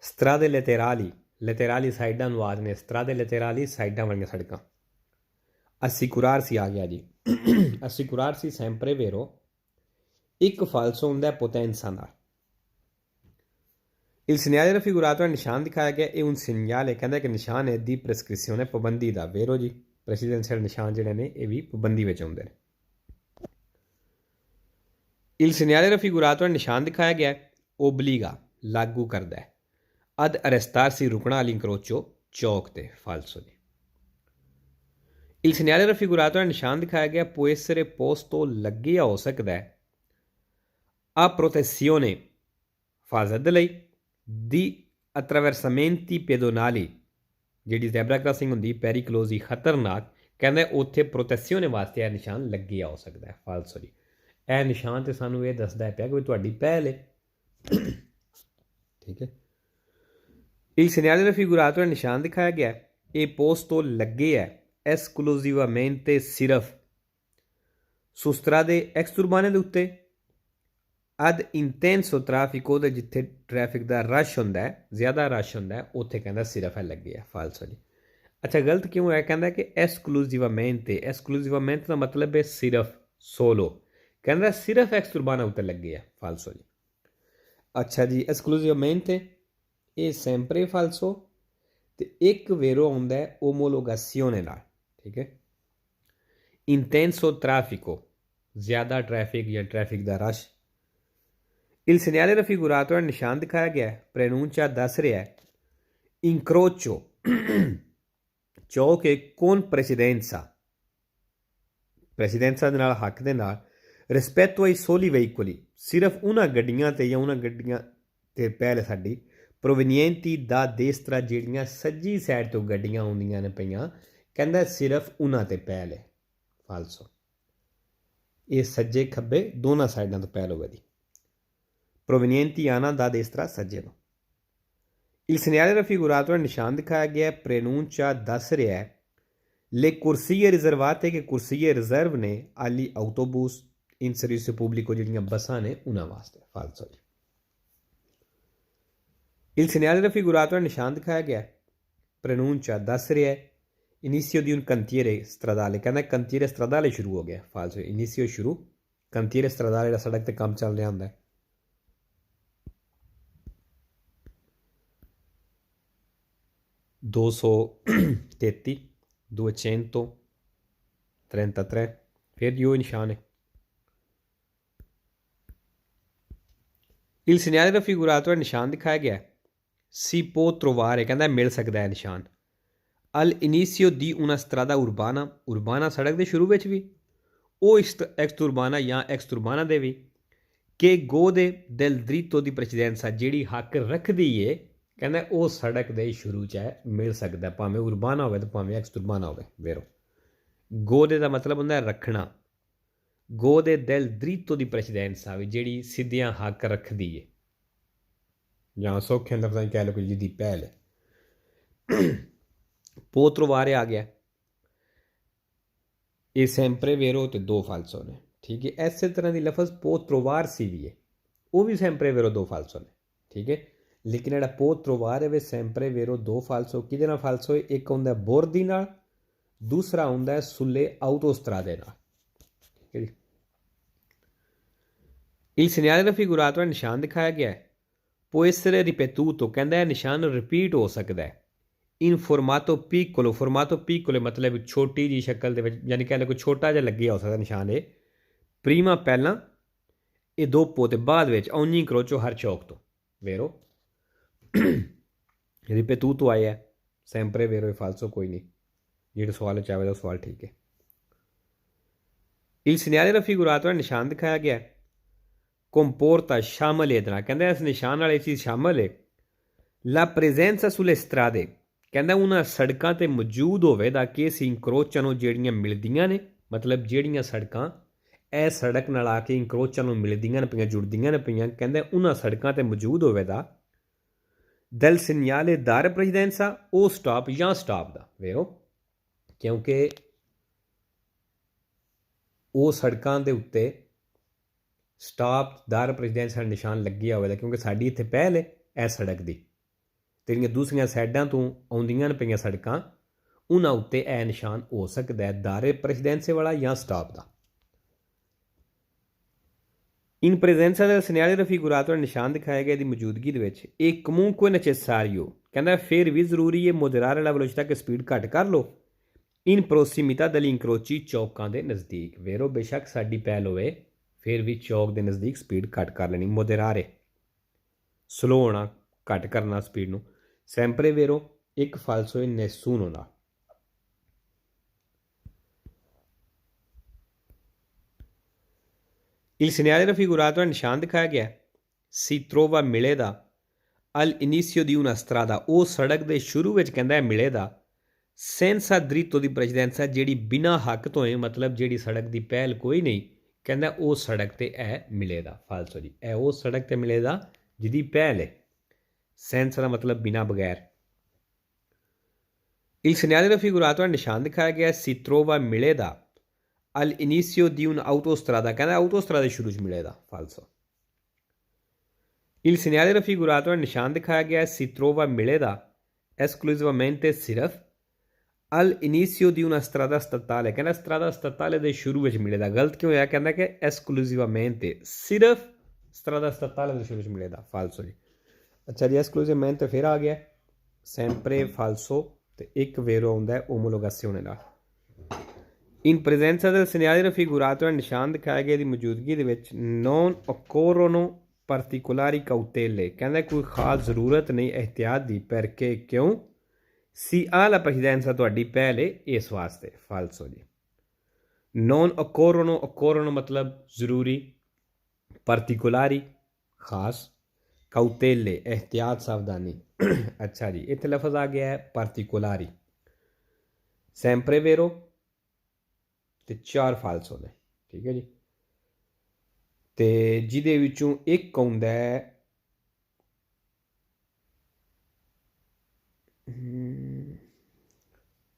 ਸਟਰਾਦੇ ਲੈਤੇਰਾਲੀ ਸਾਈਡਾਂ ਨੂੰ ਆਖਦੇ ਨੇ, ਸਟਰਾਦੇ ਲੈਤੇਰਾਲੀ ਸਾਈਡਾਂ ਵਾਲੀਆਂ ਸੜਕਾਂ। ਅਸਿਕੁਰਾਰਸੀ ਆ ਗਿਆ ਜੀ। ਅਸਿਕੁਰਾਰਸੀ ਸੈਂਪਰੇ ਵੇਰੋ, ਇੱਕ ਫਾਲਸੋ ਹੁੰਦਾ ਪੋਟੈਂਸਾ ਨਾਲ। Il segnale raffigurato è ਨਿਸ਼ਾਨ ਦਿਖਾਇਆ ਗਿਆ ਇਹ un segnale, ਕਹਿੰਦਾ ਕਿ ਨਿਸ਼ਾਨ ਹੈ ਦੀ ਪ੍ਰੈਸਕ੍ਰਿਪਸ਼ਨੇ, ਪਾਬੰਦੀ ਦਾ, ਵੇਰੋ ਜੀ। ਪ੍ਰੈਸੀਡੈਂਸ਼ੀਅਲ ਨਿਸ਼ਾਨ ਜਿਹੜੇ ਨੇ ਇਹ ਵੀ ਪਾਬੰਦੀ ਵਿੱਚ ਆਉਂਦੇ ਨੇ। Il segnale raffigurato è ਨਿਸ਼ਾਨ ਦਿਖਾਇਆ ਗਿਆ obbliga, ਲਾਗੂ ਕਰਦਾ ਹੈ ad arrestarsi, ਰੁਕਣਾ, all'incrocio, ਚੌਕ ਤੇ, ਫਾਲਸੋ ਜੀ। Il segnale raffigurato è ਨਿਸ਼ਾਨ ਦਿਖਾਇਆ ਗਿਆ può essere posto, ਲੱਗਿਆ ਹੋ ਸਕਦਾ ਹੈ a protezione, ਹਿਫਾਜ਼ਤ ਦੇ ਲਈ ਦੀ attraversamenti pedonali, ਜਿਹੜੀ ਜ਼ੈਬਰਾ ਕ੍ਰਾਸਿੰਗ ਹੁੰਦੀ ਪੈਰੀਕਲੋਜ਼ੀ, ਖਤਰਨਾਕ, ਕਹਿੰਦਾ ਉੱਥੇ ਪ੍ਰੋਟੈਕਸ਼ਨ ਵਾਸਤੇ ਇਹ ਨਿਸ਼ਾਨ ਲੱਗਿਆ ਹੋ ਸਕਦਾ ਹੈ, ਫਾਲਸੋ ਜੀ। ਇਹ ਨਿਸ਼ਾਨ ਤੇ ਸਾਨੂੰ ਇਹ ਦੱਸਦਾ ਪਿਆ ਕਿ ਤੁਹਾਡੀ ਪਹਿਲ ਹੈ। ਠੀਕ ਹੈ, il segnale raffigurato ਨਿਸ਼ਾਨ ਦਿਖਾਇਆ ਗਿਆ ਇਹ ਪੋਸਟੋ ਲੱਗੇ ਹੈ esclusivamente ਸਿਰਫ su strade extraurbane ਦੇ ਉੱਤੇ ad intenso traffico, ਦੇ ਜਿੱਥੇ ਟ੍ਰੈਫਿਕ ਦਾ ਰਸ਼ ਹੁੰਦਾ ਹੈ, ਜ਼ਿਆਦਾ ਰਸ਼ ਹੁੰਦਾ ਹੈ, ਉੱਥੇ ਕਹਿੰਦਾ ਸਿਰਫ ਹੈ ਲੱਗੇ ਹੈ, ਫਾਲਸੋ ਜੀ। ਅੱਛਾ, ਗਲਤ ਕਿਉਂ ਹੈ? ਕਹਿੰਦਾ ਕਿ ਐਕਸਕਲੂਸਿਵamente ਦਾ ਮਤਲਬ ਹੈ ਸਿਰਫ, ਸੋਲੋ, ਕਹਿੰਦਾ ਸਿਰਫ ਐਕਸਟਰਬਾਨਾ ਉੱਤੇ ਲੱਗੇ ਹੈ, ਫਾਲਸੋ ਜੀ। ਅੱਛਾ ਜੀ, ਐਕਸਕਲੂਸਿਵamente ਇਹ ਸੈਂਪਰੇ ਫਾਲਸੋ, ਅਤੇ ਇੱਕ ਵੇਰੋ ਆਉਂਦਾ ਹੈ ਓਮੋਲੋਗਾਸੀਓਨੇ ਨਾਲ। ਠੀਕ ਹੈ, ਇੰਟੈਂਸੋ ਟ੍ਰੈਫਿਕੋ, ਜ਼ਿਆਦਾ ਟ੍ਰੈਫਿਕ ਜਾਂ ਟ੍ਰੈਫਿਕ ਦਾ ਰਸ਼। Il segnale raffigurato è ਨਿਸ਼ਾਨ ਦਿਖਾਇਆ ਗਿਆ ਪ੍ਰੈਨੂncia ਦੱਸ ਰਿਹਾ ਹੈ incrocio, ਚੌਕ con precedenza, precedenza ਦੇ ਨਾਲ, ਹੱਕ ਦੇ ਨਾਲ, ਰਿਸਪੈਕਟੋ ਆਈ ਸੋਲੀ ਵਹੀਕੁਲੀ, ਸਿਰਫ ਉਹਨਾਂ ਗੱਡੀਆਂ ਤੇ ਜਾਂ ਉਹਨਾਂ ਗੱਡੀਆਂ ਤੇ ਪਹਿਲ ਸਾਡੀ ਪ੍ਰੋਵੀਨੀਐਂਟੀ ਦਾ ਦੇਸਤਰਾ ਜਿਹੜੀਆਂ ਸੱਜੀ ਸਾਈਡ ਤੋਂ ਗੱਡੀਆਂ ਆਉਂਦੀਆਂ ਨੇ ਪਈਆਂ, ਕਹਿੰਦਾ ਸਿਰਫ ਉਹਨਾਂ ਤੇ ਪਹਿਲ ਹੈ। ਫਾਲਸੋ, ਇਹ ਸੱਜੇ ਖੱਬੇ ਦੋਨਾਂ ਸਾਈਡਾਂ ਤੋਂ ਪਹਿਲ ਹੋਵੇ ਦੀ। ਪ੍ਰੋਵੀਨੀਐਂਟੀ ਆਣਾ ਦਾ ਦੇਸਤਰਾ ਸੱਜੇ ਤੋਂ। Il segnale raffigurato nel ਨਿਸ਼ਾਨ ਦਿਖਾਇਆ ਗਿਆ ਪ੍ਰੇਨੂncia ਦੱਸ ਰਿਹਾ ਹੈ le corsie riservate che corsie reserve ਨੇ agli autobus in servizio pubblico, ਜਿਹੜੀਆਂ ਬੱਸਾਂ ਨੇ ਉਹਨਾਂ ਵਾਸਤੇ। ਫਾਲਸੋ ਜੀ। Il segnale raffigurato nel ਨਿਸ਼ਾਨ ਦਿਖਾਇਆ ਗਿਆ ਪ੍ਰੇਨੂncia ਦੱਸ ਰਿਹਾ ਹੈ inizio di un cantiere stradale, ਕਹਿੰਦਾ cantiere stradale ਸ਼ੁਰੂ ਹੋ ਗਿਆ। ਫਾਲਸੋ, inizio ਸ਼ੁਰੂ, cantiere stradale ਦਾ ਸੜਕ ਤੇ ਕੰਮ ਚੱਲ ਰਿਹਾ ਹੁੰਦਾ ਹੈ। दो सौ तेती 233 फिर यो निशान है। Il segnale raffigurato निशान दिखाया गया है si può trovare, कहता है मिल सकता है निशान al inizio di una strada urbana, urbana सड़क के शुरू में भी o ex urbana या ex urbana दे भी che gode del diritto di precedenza, ਜਿਹੜੀ ਹੱਕ ਰੱਖਦੀ ਏ, ਕਹਿੰਦਾ ਉਹ ਸੜਕ ਦੇ ਸ਼ੁਰੂ 'ਚ ਹੈ, ਮਿਲ ਸਕਦਾ, ਭਾਵੇਂ ਉਰਬਾਨਾ ਹੋਵੇ ਤੇ ਭਾਵੇਂ ਐਕਸਟੁਰਬਾਨਾ ਹੋਵੇ। ਵੇਰੋ, ਗੋਦੇ ਦਾ ਮਤਲਬ ਹੁੰਦਾ ਰੱਖਣਾ। ਗੋਦੇ ਦਿਲ ਦ੍ਰਿਤੋ ਦੀ ਪ੍ਰੈਸੀਡੈਂਸਾ ਵੀ, ਜਿਹੜੀ ਸਿੱਧੀਆਂ ਹੱਕ ਰੱਖਦੀ ਏ, ਜਾਂ ਸੌਖੇ ਲਫ਼ਜ਼ਾਂ ਕਹਿ ਲਓ ਜਿਹਦੀ ਪਹਿਲ ਹੈ। ਪੋਤਰੋਵਾਰੇ ਆ ਗਿਆ, ਇਹ ਸੈਂਪਰੇ ਵੇਰੋ ਤੇ ਦੋ ਫਾਲਸੋ ਨੇ। ਠੀਕ ਹੈ, ਇਸੇ ਤਰ੍ਹਾਂ ਦੀ ਲਫ਼ਜ਼ ਪੋਤਰੋਵਾਰ ਸੀ ਵੀ ਹੈ, ਉਹ ਵੀ ਸੈਂਪਰੇ ਵੇਰੋ ਦੋ ਫਾਲਸੋ ਨੇ। ਠੀਕ ਹੈ, ਲੇਕਿਨ ਜਿਹੜਾ ਪੋਤਰੋਵਾਰ ਹੈ ਵੇ ਸੈਂਪਰੇ ਵੇਰੋ ਦੋ ਫਾਲਸੋ। ਕਿਹਦੇ ਨਾਲ ਫਾਲਸੋ ਹੈ? ਇੱਕ ਹੁੰਦਾ ਬੋਰਦੀ ਨਾਲ, ਦੂਸਰਾ ਹੁੰਦਾ ਸੁੱਲੇ ਆਊਟੋਸਟਰਾਦੇ ਨਾਲ। ਠੀਕ ਹੈ ਜੀ। Il segnale raffigurato ਨਿਸ਼ਾਨ ਦਿਖਾਇਆ ਗਿਆ ਹੈ può essere ripetuto, ਕਹਿੰਦਾ ਹੈ ਨਿਸ਼ਾਨ ਰਿਪੀਟ ਹੋ ਸਕਦਾ ਹੈ in formato piccolo, formato piccolo ਮਤਲਬ ਛੋਟੀ ਜਿਹੀ ਸ਼ਕਲ ਦੇ ਵਿੱਚ, ਯਾਨੀ ਕਹਿ ਲਓ ਕੋਈ ਛੋਟਾ ਜਿਹਾ ਲੱਗਿਆ ਹੋ ਸਕਦਾ ਨਿਸ਼ਾਨ ਇਹ। ਪ੍ਰੀਮਾ ਪਹਿਲਾਂ, ਇਹ ਦੋਪੋ ਤੇ ਬਾਅਦ ਵਿੱਚ, ogni incrocio ਹਰ ਚੌਕ ਤੋਂ। ਵੇਰੋ, ripetuto ਆਇਆ sempre vero e falso, ਕੋਈ ਨਹੀਂ, ਜਿਹੜਾ ਸਵਾਲ ਚਾਹੇ ਦਾ ਸਵਾਲ ਠੀਕ ਹੈ। il segnale raffigurato ਨਿਸ਼ਾਨ ਦਿਖਾਇਆ ਗਿਆ comporta ਸ਼ਾਮਲ ਇਹਦੇ ਨਾਲ, ਕਹਿੰਦਾ ਇਸ ਨਿਸ਼ਾਨ ਨਾਲ ਇਹ ਚੀਜ਼ ਸ਼ਾਮਲ ਹੈ la presenza sulle strade, ਕਹਿੰਦਾ ਉਹਨਾਂ ਸੜਕਾਂ 'ਤੇ ਮੌਜੂਦ ਹੋਵੇ ਦਾ ਕਿ ਸੀ ਇੰਕਰੋਚਾਂ ਨੂੰ ਜਿਹੜੀਆਂ ਮਿਲਦੀਆਂ ਨੇ, ਮਤਲਬ ਜਿਹੜੀਆਂ ਸੜਕਾਂ ਇਹ ਸੜਕ ਨਾਲ ਆ ਕੇ ਇੰਕਰੋਚਾਂ ਨੂੰ ਮਿਲਦੀਆਂ ਨੇ ਪਈਆਂ, ਜੁੜਦੀਆਂ ਨੇ ਪਈਆਂ, ਕਹਿੰਦਾ ਉਹਨਾਂ ਸੜਕਾਂ 'ਤੇ ਮੌਜੂਦ ਹੋਵੇ ਦਾ del segnale dare precedenza, ਉਹ ਸਟਾਪ ਜਾਂ ਸਟਾਪ ਦਾ। ਵੇਰੋ, ਕਿਉਂਕਿ ਉਹ ਸੜਕਾਂ ਦੇ ਉੱਤੇ ਸਟਾਪ ਦਾਰ ਪ੍ਰੈਸੀਡੈਂਸਾ ਨਿਸ਼ਾਨ ਲੱਗਿਆ ਹੋਵੇਗਾ, ਕਿਉਂਕਿ ਸਾਡੀ ਇੱਥੇ ਪਹਿਲ ਹੈ ਇਹ ਸੜਕ ਦੀ, ਤੇ ਜਿਹੜੀਆਂ ਦੂਸਰੀਆਂ ਸਾਈਡਾਂ ਤੋਂ ਆਉਂਦੀਆਂ ਨੇ ਪਈਆਂ ਸੜਕਾਂ, ਉਹਨਾਂ ਉੱਤੇ ਇਹ ਨਿਸ਼ਾਨ ਹੋ ਸਕਦਾ ਹੈ ਦਾਰੇ ਪ੍ਰੈਸੀਡੈਂਸੇ ਵਾਲਾ ਜਾਂ ਸਟਾਪ ਦਾ। ਇਨ ਪ੍ਰੈਜ਼ੈਂਸਾ del segnale raffigurato ਨਿਸ਼ਾਨ ਦਿਖਾਇਆ ਗਿਆ ਦੀ ਮੌਜੂਦਗੀ ਦੇ ਵਿੱਚ ਇਹ comunque necessario, ਕਹਿੰਦਾ ਫਿਰ ਵੀ ਜ਼ਰੂਰੀ ਹੈ moderare la velocità, ਕਿ ਸਪੀਡ ਘੱਟ ਕਰ ਲਓ in prossimità degli incroci, ਚੌਕਾਂ ਦੇ ਨਜ਼ਦੀਕ। ਵੇਰੋ, ਬੇਸ਼ੱਕ ਸਾਡੀ ਪਹਿਲ ਹੋਵੇ ਫਿਰ ਵੀ ਚੌਕ ਦੇ ਨਜ਼ਦੀਕ ਸਪੀਡ ਘੱਟ ਕਰ ਲੈਣੀ। moderare, ਸਲੋ ਹੋਣਾ, ਘੱਟ ਕਰਨਾ ਸਪੀਡ ਨੂੰ। sempre ਵੇਰੋ, ਇੱਕ ਫਾਲਸੋ ਹੈ nessuno ਨਾਲ। Il segnale raffigurato ਨਿਸ਼ਾਨ ਦਿਖਾਇਆ ਗਿਆ si trova ਮਿਲੇਦਾ al inizio di una strada, ਉਹ ਸੜਕ ਦੇ ਸ਼ੁਰੂ ਵਿੱਚ ਕਹਿੰਦਾ ਹੈ ਮਿਲੇਦਾ senza diritto di precedenza, ਜਿਹੜੀ ਬਿਨਾਂ ਹੱਕ ਤੋਂ ਹੈ, ਮਤਲਬ ਜਿਹੜੀ ਸੜਕ ਦੀ ਪਹਿਲ ਕੋਈ ਨਹੀਂ, ਕਹਿੰਦਾ ਉਹ ਸੜਕ 'ਤੇ ਇਹ ਮਿਲੇਦਾ। ਫਾਲਸੋ ਜੀ, ਇਹ ਉਹ ਸੜਕ 'ਤੇ ਮਿਲੇਦਾ ਜਿਹਦੀ ਪਹਿਲ ਹੈ। senza ਦਾ ਮਤਲਬ ਬਿਨਾਂ, ਬਗੈਰ। Il segnale raffigurato ਨਿਸ਼ਾਨ ਦਿਖਾਇਆ ਗਿਆ si trova ਮਿਲੇਦਾ al inizio di un'autostrada, ਕਹਿੰਦਾ ਆਊਟੋਸਟਰਾਦਾ ਸ਼ੁਰੂ 'ਚ ਮਿਲੇਦਾ। ਫਾਲਸੋ। Il segnale raffigurato ਨਿਸ਼ਾਨ ਦਿਖਾਇਆ ਗਿਆ si trova ਮਿਲੇਦਾ esclusivamente ਸਿਰਫ al inizio di una strada statale, ਕਹਿੰਦਾ strada statale ਦੇ ਸ਼ੁਰੂ ਵਿੱਚ ਮਿਲੇਦਾ। ਗਲਤ ਕਿਉਂ ਹੋਇਆ? ਕਹਿੰਦਾ ਕਿ esclusivamente, ਸਿਰਫ strada statale ਦੇ ਸ਼ੁਰੂ ਵਿੱਚ ਮਿਲੇਦਾ। ਫਾਲਸੋ ਜੀ। ਅੱਛਾ ਜੀ, esclusivamente ਫਿਰ ਆ ਗਿਆ sempre falso, ਤੇ ਇੱਕ ਵੇਰੋ ਆਉਂਦਾ ਹੈ omologazione ਨਾਲ। in presenza del segnale raffigurato ਨਿਸ਼ਾਨ ਦਿਖਾਇਆ ਗਿਆ ਦੀ ਮੌਜੂਦਗੀ ਦੇ ਵਿੱਚ non occorrono particolari cautele, ਕਹਿੰਦਾ ਕੋਈ ਖਾਸ ਜ਼ਰੂਰਤ ਨਹੀਂ ਇਹਤਿਆਤ ਦੀ, perché ਕਿਉਂ si ha la precedenza, ਤੁਹਾਡੀ ਪਹਿਲ ਹੈ ਇਸ ਵਾਸਤੇ। ਫਾਲਸੋ ਜੀ। non occorrono मतलब ज़रूरी, particolari खास, cautele एहतियात सावधानी। अच्छा जी, इत्थे लफ्ज़ आ गया है particolari, sempre vero ਤੇ 4 ਫਾਲਸੋ ਨੇ, ਠੀਕ ਹੈ ਜੀ। ਤੇ ਜਿਹਦੇ ਵਿੱਚੋਂ ਇੱਕ ਆਉਂਦਾ ਹੈ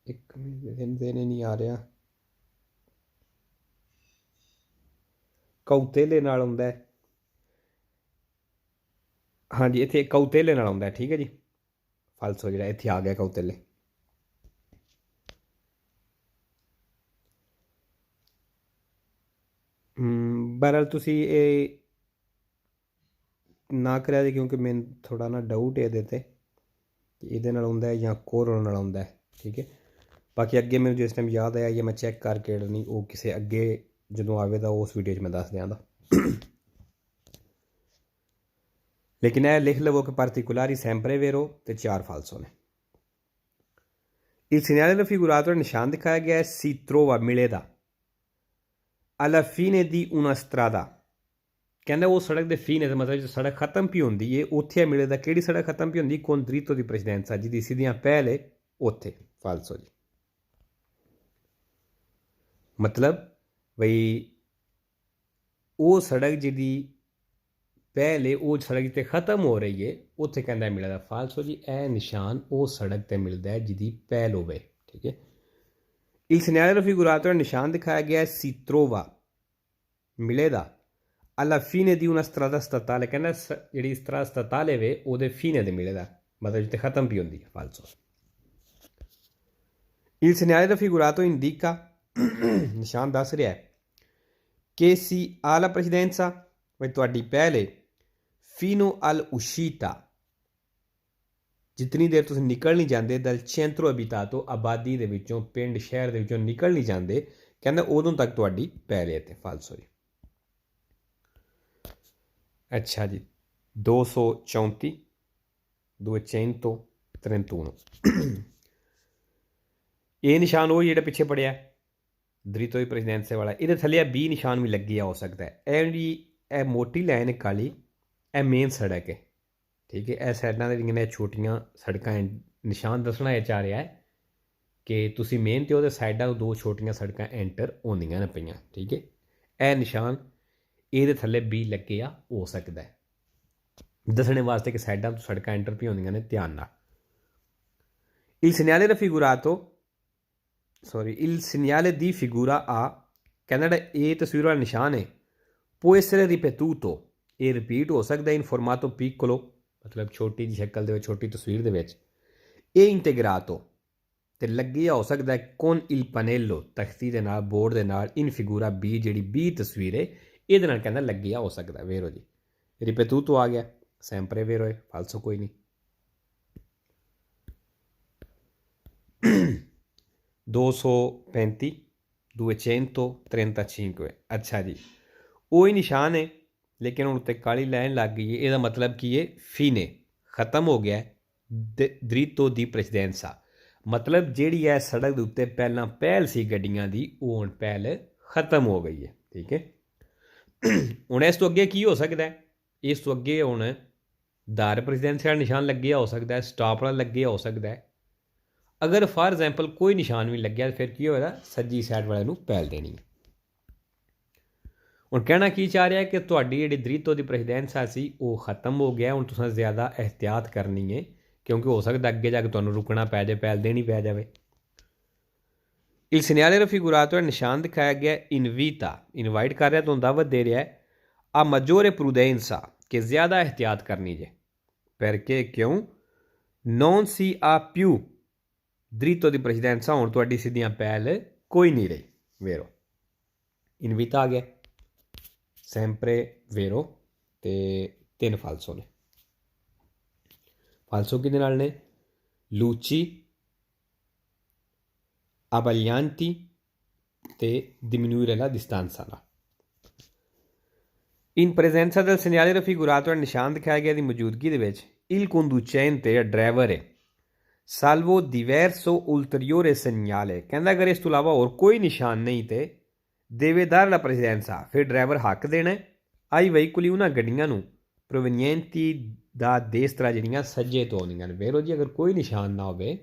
ਇੱਕ ਮਿੰਟ ਦੇਣੇ ਨਹੀਂ ਆ ਰਿਹਾ, ਕੌਤੇਲੇ ਨਾਲ ਆਉਂਦਾ ਹੈ। ਹਾਂਜੀ, ਇੱਥੇ ਕੌਤੇਲੇ ਨਾਲ ਆਉਂਦਾ, ਠੀਕ ਹੈ ਜੀ। ਫਾਲਸੋ ਜਿਹੜਾ ਇੱਥੇ ਆ ਗਿਆ ਕੌਤੇਲੇ। ਬਹਰਹਾਲ ਤੁਸੀਂ ਇਹ ਨਾ ਕਰਿਆ ਜੀ, ਕਿਉਂਕਿ ਮੈਨੂੰ ਥੋੜਾ ਨਾ ਡਾਊਟ ਹੈ ਇਹਦੇ ਤੇ ਕਿ ਇਹਦੇ ਨਾਲ ਆਉਂਦਾ ਹੈ ਜਾਂ ਕੋਰੋਨਾ ਨਾਲ ਆਉਂਦਾ ਹੈ, ਠੀਕ ਹੈ। ਬਾਕੀ ਅੱਗੇ ਮੈਨੂੰ ਜਿਸ ਟਾਈਮ ਯਾਦ ਆਇਆ ਜਾਂ ਮੈਂ ਚੈੱਕ ਕਰਕੇ ਨਹੀਂ, ਉਹ ਕਿਸੇ ਅੱਗੇ ਜਦੋਂ ਆਵੇ ਤਾਂ ਉਸ ਵੀਡੀਓ 'ਚ ਮੈਂ ਦੱਸ ਦਿਆਂਗਾ। ਲੇਕਿਨ ਇਹ ਲਿਖ ਲਵੋ ਕਿ particolari sempre vero ਤੇ 4 ਫਾਲਸੋ ਨੇ। Il segnale raffigurato nel ਨਿਸ਼ਾਨ ਦਿਖਾਇਆ ਗਿਆ ਹੈ si trova ਮਿਲੇਦਾ alla fine di una strada, ਕਹਿੰਦਾ ਉਹ ਸੜਕ ਦੇ ਫੀਨੇ ਦਾ ਮਤਲਬ ਸੜਕ ਖਤਮ ਵੀ ਹੁੰਦੀ ਏ ਉੱਥੇ ਮਿਲੇਦਾ। ਕਿਹੜੀ ਸੜਕ ਖਤਮ ਵੀ ਹੁੰਦੀ? con dritto di precedenza, ਜਿਹਦੀ ਸਿੱਧੀਆਂ ਪਹਿਲੇ ਉੱਥੇ ਫਾਲਸੋ ਜੀ। ਮਤਲਬ ਬਈ ਉਹ ਸੜਕ ਜਿਹਦੀ ਪਹਿਲੇ ਉਹ ਸੜਕ ਜਿੱਥੇ ਖਤਮ ਹੋ ਰਹੀ ਹੈ ਉੱਥੇ ਕਹਿੰਦਾ ਮਿਲਦਾ ਫਾਲਸੋ ਜੀ। ਇਹ ਨਿਸ਼ਾਨ ਉਹ ਸੜਕ 'ਤੇ ਮਿਲਦਾ ਹੈ ਜਿਹਦੀ ਪਹਿਲ ਹੋਵੇ, ਠੀਕ ਹੈ। Il segnale raffigurato ਨਿਸ਼ਾਨ ਦਿਖਾਇਆ ਗਿਆ ਹੈ si trova ਮਿਲੇਦਾ alla fine di una strada statale, ਕਹਿੰਦਾ ਜਿਹੜੀ strada statale ਵੇ ਉਹਦੇ fine ਦੇ ਮਿਲੇਦਾ, ਮਤਲਬ ਜਿੱਥੇ ਖਤਮ ਵੀ ਹੁੰਦੀ ਹੈ ਫਾਲਸੋ। Il segnale raffigurato indica ਨਿਸ਼ਾਨ ਦੱਸ ਰਿਹਾ ਹੈ che si ha la precedenza, ਬਈ ਤੁਹਾਡੀ ਪਹਿਲੇ fino all'uscita, ਜਿਤਨੀ ਦੇਰ ਤੁਸੀਂ ਨਿਕਲ ਨਹੀਂ ਜਾਂਦੇ dal centro abitato, ਆਬਾਦੀ ਦੇ ਵਿੱਚੋਂ, ਪਿੰਡ ਸ਼ਹਿਰ ਦੇ ਵਿੱਚੋਂ ਨਿਕਲ ਨਹੀਂ ਜਾਂਦੇ, ਕਹਿੰਦਾ ਉਦੋਂ ਤੱਕ ਤੁਹਾਡੀ ਪਹਿਲੇ ਇੱਥੇ ਫਾਲਸੋ ਜੀ। ਅੱਛਾ ਜੀ, 234 231। ਇਹ ਨਿਸ਼ਾਨ ਉਹ ਜਿਹੜਾ ਪਿੱਛੇ ਪੜਿਆ ਦ੍ਰਿਤੋ ਦੀ ਪ੍ਰੈਜ਼ੀਡੈਂਸੀ ਵਾਲਾ, ਇਹਦੇ ਥੱਲੇ ਆ B ਨਿਸ਼ਾਨ ਵੀ ਲੱਗਿਆ ਹੋ ਸਕਦਾ ਹੈ। ਇਹ ਜਿਹੜੀ ਇਹ ਮੋਟੀ ਲਾਈਨ ਕਾਲੀ, ਇਹ ਮੇਨ ਸੜਕ ਹੈ, ਠੀਕ ਹੈ। ਇਹ ਸਾਈਡਾਂ ਦੇ ਜਿਹੜੀਆਂ ਛੋਟੀਆਂ ਸੜਕਾਂ ਨਿਸ਼ਾਨ ਦੱਸਣਾ ਇਹ ਚਾਹ ਰਿਹਾ ਹੈ ਕਿ ਤੁਸੀਂ ਮੇਨ 'ਤੇ ਉਹਦੇ ਸਾਈਡਾਂ ਤੋਂ 2 ਛੋਟੀਆਂ ਸੜਕਾਂ ਐਂਟਰ ਹੁੰਦੀਆਂ ਨੇ ਪਈਆਂ, ਠੀਕ ਹੈ। ਇਹ ਨਿਸ਼ਾਨ ਇਹਦੇ ਥੱਲੇ B ਲੱਗਿਆ ਹੋ ਸਕਦਾ ਹੈ, ਦੱਸਣੇ ਵਾਸਤੇ ਕਿ ਸਾਈਡਾਂ ਤੋਂ ਸੜਕਾਂ ਐਂਟਰ ਵੀ ਹੁੰਦੀਆਂ ਨੇ, ਧਿਆਨ ਨਾਲ। Il segnale raffigurato il segnale di figura A, ਕਹਿੰਦਾ ਇਹ ਤਸਵੀਰ ਵਾਲਾ ਨਿਸ਼ਾਨ ਹੈ può essere ripetuto, ਇਹ ਰਿਪੀਟ ਹੋ ਸਕਦਾ in formato piccolo, ਮਤਲਬ ਛੋਟੀ ਜਿਹੀ ਸ਼ਕਲ ਦੇ ਵਿੱਚ, ਛੋਟੀ ਤਸਵੀਰ ਦੇ ਵਿੱਚ। ਇਹ ਇੰਟੀਗਰਾਟੋ ਤੇ ਲੱਗਿਆ ਹੋ ਸਕਦਾ ਹੈ con il pannello, ਤਖਤੀ ਦੇ ਨਾਲ, ਬੋਰਡ ਦੇ ਨਾਲ, in figura B, ਜਿਹੜੀ B ਤਸਵੀਰ ਹੈ ਇਹਦੇ ਨਾਲ ਕਹਿੰਦਾ ਲੱਗਿਆ ਹੋ ਸਕਦਾ। ਵੇਰੋ ਜੀ, ਰਿਪੇਟੂਟੋ ਆ ਗਿਆ, sempre vero ਹੈ, ਫਾਲਸੋ ਕੋਈ ਨਹੀਂ। 235 235। ਅੱਛਾ ਜੀ, ਉਹੀ ਨਿਸ਼ਾਨ ਹੈ ਲੇਕਿਨ ਹੁਣ ਉੱਤੇ ਕਾਲੀ ਲਾਈਨ ਲੱਗ ਗਈ ਹੈ। ਇਹਦਾ ਮਤਲਬ ਕੀ ਹੈ? ਫੀਨੇ ਖਤਮ ਹੋ ਗਿਆ ਦ੍ਰਿਤੋ ਦੀ ਪ੍ਰੈਜ਼ੀਡੈਂਸਾ, ਮਤਲਬ ਜਿਹੜੀ ਹੈ ਸੜਕ ਦੇ ਉੱਤੇ ਪਹਿਲਾਂ ਪਹਿਲ ਸੀ ਗੱਡੀਆਂ ਦੀ, ਉਹ ਹੁਣ ਪਹਿਲ ਖਤਮ ਹੋ ਗਈ ਹੈ, ਠੀਕ ਹੈ। ਹੁਣ ਇਸ ਤੋਂ ਅੱਗੇ ਕੀ ਹੋ ਸਕਦਾ? ਇਸ ਤੋਂ ਅੱਗੇ ਹੁਣ ਦਾਰ ਪ੍ਰੈਜ਼ੀਡੈਂਸੀ ਵਾਲਾ ਨਿਸ਼ਾਨ ਲੱਗਿਆ ਹੋ ਸਕਦਾ ਹੈ, ਸਟਾਪ ਵਾਲਾ ਲੱਗਿਆ ਹੋ ਸਕਦਾ ਹੈ। ਅਗਰ ਫਾਰ ਐਗਜ਼ਾਮਪਲ ਕੋਈ ਨਿਸ਼ਾਨ ਵੀ ਲੱਗਿਆ ਫਿਰ ਕੀ ਹੋਏਗਾ? ਸੱਜੀ ਸਾਈਡ ਵਾਲੇ ਨੂੰ ਪਹਿਲ ਦੇਣੀ ਹੈ। ਹੁਣ ਕਹਿਣਾ ਕੀ ਚਾਹ ਰਿਹਾ ਕਿ ਤੁਹਾਡੀ ਜਿਹੜੀ ਦ੍ਰਿਤੋ ਦੀ ਪ੍ਰੈਜ਼ੀਡੈਂਸਾ ਸੀ ਉਹ ਖਤਮ ਹੋ ਗਿਆ, ਹੁਣ ਤੁਸੀਂ ਜ਼ਿਆਦਾ ਇਹਤਿਆਤ ਕਰਨੀ ਹੈ, ਕਿਉਂਕਿ ਹੋ ਸਕਦਾ ਅੱਗੇ ਜਾ ਕੇ ਤੁਹਾਨੂੰ ਰੁਕਣਾ ਪੈ ਜਾਵੇ, ਪਹਿਲ ਦੇਣੀ ਪੈ ਜਾਵੇ। Il segnale raffigurato, ਨਿਸ਼ਾਨ ਦਿਖਾਇਆ ਗਿਆ ਇਨਵੀਤਾ, ਇਨਵਾਈਟ ਕਰ ਰਿਹਾ, ਤੁਹਾਨੂੰ ਦਾਵਤ ਦੇ ਰਿਹਾ ਹੈ ਆ maggiore prudenza, ਕਿ ਜ਼ਿਆਦਾ ਇਹਤਿਆਤ ਕਰਨੀ ਜੇ। perché ਕਿਉਂ? non si ha più dritto di precedenza, ਹੁਣ ਤੁਹਾਡੀ ਸਿੱਧੀਆਂ ਪਹਿਲ ਕੋਈ ਨਹੀਂ ਰਹੀ। ਵੇਰੋ ਇਨਵੀਤਾ ਆ ਗਿਆ, sempre vero ਤੇ 3 ਫਾਲਸੋ ਨੇ। ਫਾਲਸੋ ਕਿਹਦੇ ਨਾਲ ਨੇ? luci, abbaglianti ਤੇ diminuire la distanza ਨਾਲ। in presenza del segnale raffigurato, ਨਿਸ਼ਾਨ ਦਿਖਾਇਆ ਗਿਆ ਦੀ ਮੌਜੂਦਗੀ ਦੇ ਵਿੱਚ, il conducente, ਡਰਾਈਵਰ ਹੈ, salvo diverso ulteriore segnale, ਕਹਿੰਦਾ ਅਗਰ ਇਸ ਤੋਂ ਇਲਾਵਾ ਹੋਰ ਕੋਈ ਨਿਸ਼ਾਨ ਨਹੀਂ ਤੇ deve dare la precedenza, ਫਿਰ ਡਰਾਈਵਰ ਹੱਕ ਦੇਣਾ ਹੈ, ai veicoli ਉਹਨਾਂ ਗੱਡੀਆਂ ਨੂੰ provenienti da destra ਜਿਹੜੀਆਂ ਸੱਜੇ ਤੋਂ ਆਉਂਦੀਆਂ ਨੇ। ਵੇਰੋ ਜੀ ਅਗਰ ਕੋਈ ਨਿਸ਼ਾਨ ਨਾ ਹੋਵੇ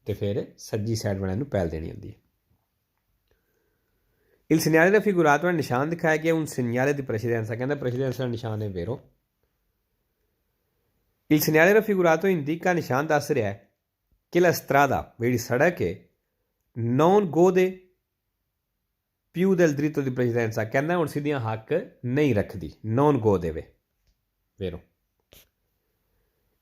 ਤੇ ਫਿਰ ਸੱਜੀ ਸਾਈਡ ਵਾਲਿਆਂ ਨੂੰ ਪਹਿਲ ਦੇਣੀ ਹੁੰਦੀ ਹੈ। Il segnale raffigurato è ਨਿਸ਼ਾਨ ਦਿਖਾਇਆ ਗਿਆ un segnale di precedenza, ਕਹਿੰਦਾ precedenza ਦਾ ਨਿਸ਼ਾਨ ਹੈ ਵੇਰੋ। Il segnale raffigurato indica ਨਿਸ਼ਾਨ ਦੱਸ ਰਿਹਾ ਹੈ ਕਿ la strada ਜਿਹੜੀ ਸੜਕ ਹੈ non gode più del diritto di precedenza, ਕਹਿੰਦਾ ਹੁਣ ਸਿੱਧੀਆਂ ਹੱਕ ਨਹੀਂ ਰੱਖਦੀ, non gode ਵੇ ਵੇਰੋ।